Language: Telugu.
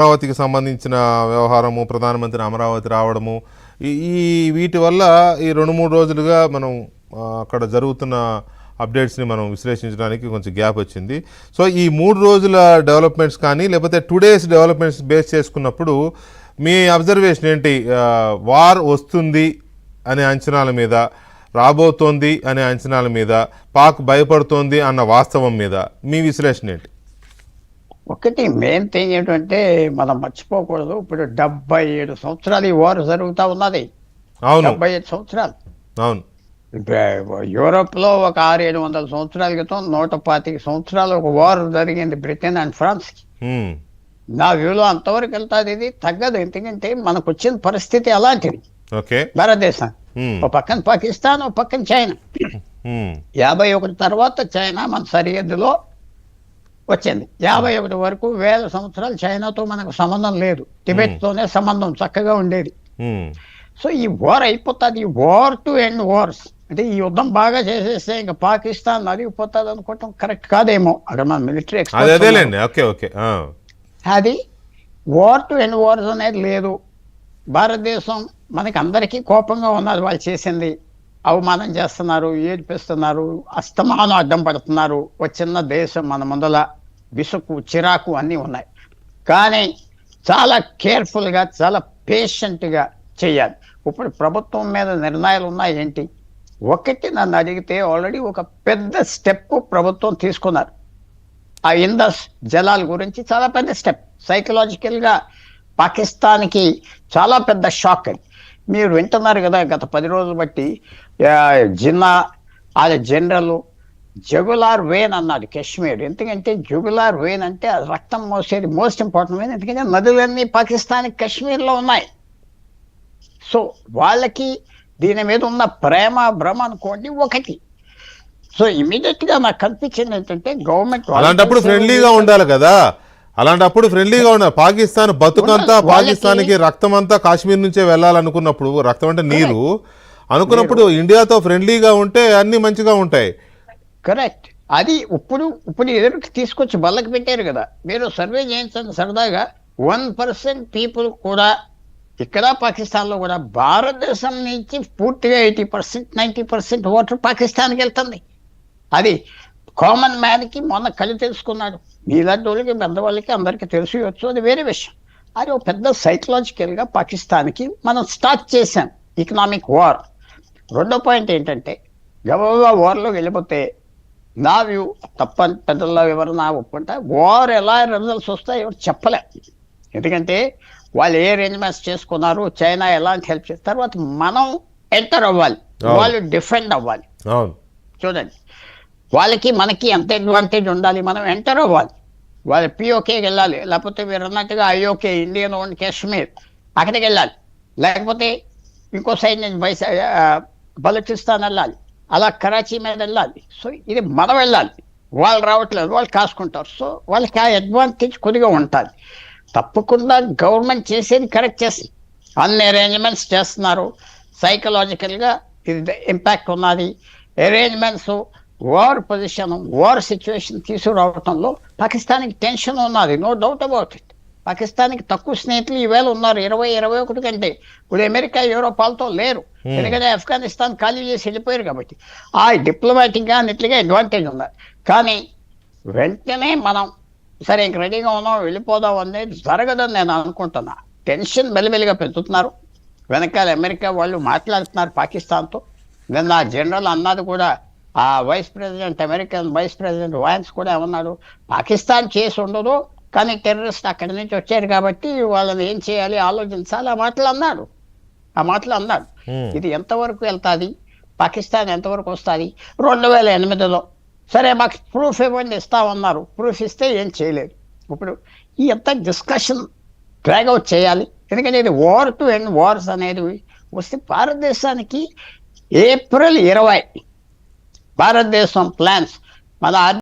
అమరావతికి సంబంధించిన వ్యవహారము, ప్రధానమంత్రి అమరావతి రావడము, ఈ వీటి వల్ల ఈ 2-3 రోజులుగా మనం అక్కడ జరుగుతున్న అప్డేట్స్ని మనం విశ్లేషించడానికి కొంచెం గ్యాప్ వచ్చింది. సో ఈ 3 రోజుల డెవలప్మెంట్స్ కానీ లేకపోతే 2 డేస్ డెవలప్మెంట్స్ బేస్ చేసుకున్నప్పుడు మీ అబ్జర్వేషన్ ఏంటి? వార్ వస్తుంది అనే అంచనాల మీద, రాబోతోంది అనే అంచనాల మీద, పాక్ భయపడుతోంది అన్న వాస్తవం మీద మీ విశ్లేషణ ఏంటి? ఒకటి మెయిన్ థింగ్ ఏంటంటే మనం మర్చిపోకూడదు, ఇప్పుడు 77 సంవత్సరాలు ఈ వార్ జరుగుతూ ఉన్నది. 75 సంవత్సరాలు. అవును. యూరోప్ లో ఒక 600-700 సంవత్సరాల క్రితం 125 సంవత్సరాలు ఒక వార్ జరిగింది బ్రిటన్ అండ్ ఫ్రాన్స్ కి. నా వ్యూలో అంతవరకు వెళ్తాది, ఇది తగ్గదు. ఎందుకంటే మనకు వచ్చిన పరిస్థితి అలాంటిది. భారతదేశం ఒక పక్కన పాకిస్తాన్, ఒక పక్కన చైనా. 51 తర్వాత చైనా మన సరిహద్దులో వచ్చింది. 51 వరకు 1000 సంవత్సరాలు చైనాతో మనకు సంబంధం లేదు, టిబెట్ తోనే సంబంధం చక్కగా ఉండేది. సో ఈ వార్ అయిపోతుంది. వార్ టు ఎండ్ వార్స్ అంటే ఈ యుద్ధం బాగా చేసేస్తే ఇంకా పాకిస్తాన్ నలిగిపోతుంది అనుకోవటం కరెక్ట్ కాదేమో. అక్కడ మన మిలిటరీ అది వార్ టు ఎండ్ వార్స్ అనేది లేదు. భారతదేశం మనకి అందరికీ కోపంగా ఉన్నది, వాళ్ళు చేసింది. అవమానం చేస్తున్నారు, ఏడిపిస్తున్నారు, అస్తమానం అడ్డం పడుతున్నారు. ఒక చిన్న దేశం మన ముందల విసుగు, చిరాకు అన్నీ ఉన్నాయి. కానీ చాలా కేర్ఫుల్గా, చాలా పేషెంట్గా చేయాలి. ఇప్పుడు ప్రభుత్వం మీద నిర్ణయాలు ఉన్నాయి ఏంటి? ఒకటి నన్ను అడిగితే ఆల్రెడీ ఒక పెద్ద స్టెప్ ప్రభుత్వం తీసుకున్నారు. ఆ ఇండస్ జలాల గురించి చాలా పెద్ద స్టెప్. సైకలాజికల్గా పాకిస్తాన్కి చాలా పెద్ద షాక్ అది. మీరు వింటున్నారు కదా, గత 10 రోజులు బట్టి జిన్నా అది జనరల్ జగులార్ వేన్ అన్నాడు కాశ్మీర్. ఎందుకంటే జగులార్ వేన్ అంటే రక్తం మోసేది మోస్ట్ ఇంపార్టెంట్ వేన్. ఎందుకంటే నదులన్నీ పాకిస్తాన్ కాశ్మీర్లో ఉన్నాయి. సో వాళ్ళకి దీని మీద ఉన్న ప్రేమ భ్రమ అనుకోండి ఒకటి. సో ఇమీడియట్ గా నాకు కనిపించింది ఏంటంటే గవర్నమెంట్ అలాంటప్పుడు ఫ్రెండ్లీగా ఉండాలి కదా. అలాంటప్పుడు ఫ్రెండ్లీగా ఉండాలి. పాకిస్తాన్ బతుకంతా, పాకిస్తాన్కి రక్తం అంతా కాశ్మీర్ నుంచే వెళ్ళాలనుకున్నప్పుడు, రక్తం అంటే నీరు అనుకున్నప్పుడు ఇండియాతో ఫ్రెండ్లీగా ఉంటే అన్ని మంచిగా ఉంటాయి. కరెక్ట్. అది ఇప్పుడు ఎదురుకి తీసుకొచ్చి బల్లకి పెట్టారు కదా. మీరు సర్వే చేయించండి సరదాగా. 1% పీపుల్ కూడా ఇక్కడ పాకిస్తాన్లో కూడా భారతదేశం నుంచి పూర్తిగా 80%, 90% ఓటర్ పాకిస్తాన్కి వెళ్తుంది. అది కామన్ మ్యాన్కి మొన్న కళ్ళు తెలుసుకున్నాడు. మీలాంటి వాళ్ళకి, పెద్దవాళ్ళకి అందరికీ తెలిసివచ్చు, అది వేరే విషయం. అది ఒక పెద్ద సైకలాజికల్గా పాకిస్తాన్కి మనం స్టార్ట్ చేశాం ఎకనామిక్ వార్. రెండో పాయింట్ ఏంటంటే గబగబా వార్లోకి వెళ్ళిపోతే నా వ్యూ తప్పని పెద్దల్లో ఎవరన్నా ఒప్పుకుంటా, వార్ ఎలా రిజల్ట్స్ వస్తాయో ఎవరు చెప్పలే. ఎందుకంటే వాళ్ళు ఏ అరేంజ్మెంట్స్ చేసుకున్నారు, చైనా ఎలాంటి హెల్ప్ చేస్తారు, తర్వాత మనం ఎంటర్ అవ్వాలి, వాళ్ళు డిఫెండ్ అవ్వాలి. చూడండి, వాళ్ళకి మనకి ఎంత అడ్వాంటేజ్ ఉండాలి, మనం ఎంటర్ అవ్వాలి. వాళ్ళు పిఓకేకి వెళ్ళాలి, లేకపోతే మీరు అన్నట్టుగా ఐఓకే, ఇండియన్ ఓన్ కాశ్మీర్, అక్కడికి వెళ్ళాలి. లేకపోతే ఇంకో సైడ్ నుంచి బలూచిస్తాన్ వెళ్ళాలి, అలా కరాచీ మీద వెళ్ళాలి. సో ఇది మనం వెళ్ళాలి, వాళ్ళు రావట్లేదు, వాళ్ళు కాసుకుంటారు. సో వాళ్ళకి ఆ అడ్వాంటేజ్ కొద్దిగా ఉంటుంది. తప్పకుండా గవర్నమెంట్ చేసేది కరెక్ట్ చేసి అన్ని అరేంజ్మెంట్స్ చేస్తున్నారు. సైకలాజికల్గా ఇది ఇంపాక్ట్ ఉన్నది. Arrangements, war position, war situation తీసుకురావడంలో పాకిస్తాన్కి టెన్షన్ ఉన్నది, నో డౌట్ అబౌట్ ఇట్. పాకిస్తాన్కి తక్కువ స్నేహితులు ఈవేళ ఉన్నారు, 20-21 కంటే. ఇప్పుడు అమెరికా, యూరోపాలతో లేరు, ఎందుకంటే ఆఫ్ఘనిస్తాన్ ఖాళీ చేసి వెళ్ళిపోయారు కాబట్టి. ఆ డిప్లొమాటిక్గా అన్నిట్లుగా అడ్వాంటేజ్ ఉన్నది. కానీ వెంటనే మనం సరే ఇంక రెడీగా ఉన్నాం, వెళ్ళిపోదాం అనేది జరగదని నేను అనుకుంటున్నా. టెన్షన్ మెల్లిమెల్లిగా పెంచుతున్నారు. వెనకాల అమెరికా వాళ్ళు మాట్లాడుతున్నారు పాకిస్తాన్తో. నిన్న జనరల్ అన్నది కూడా, ఆ అమెరికన్ వైస్ ప్రెసిడెంట్ వాన్స్ కూడా ఏమన్నాడు, పాకిస్తాన్ చేసి ఉండదు కానీ టెర్రరిస్ట్ అక్కడి నుంచి వచ్చారు కాబట్టి వాళ్ళని ఏం చేయాలి ఆలోచించాలి, ఆ మాటలు అన్నాడు. ఇది ఎంతవరకు వెళ్తుంది, పాకిస్తాన్ ఎంతవరకు వస్తుంది? 2008లో సరే మాకు ప్రూఫ్ ఇవ్వండి, ఇస్తామన్నారు. ప్రూఫ్ ఇస్తే ఏం చేయలేదు. ఇప్పుడు ఈ ఎంత డిస్కషన్ డ్రాగ్ అవుట్ చేయాలి. ఎందుకంటే ఇది వార్ టు ఎండ్ వార్స్ అనేది వస్తే భారతదేశానికి ఏప్రిల్ 20 భారతదేశం ప్లాన్స్ మన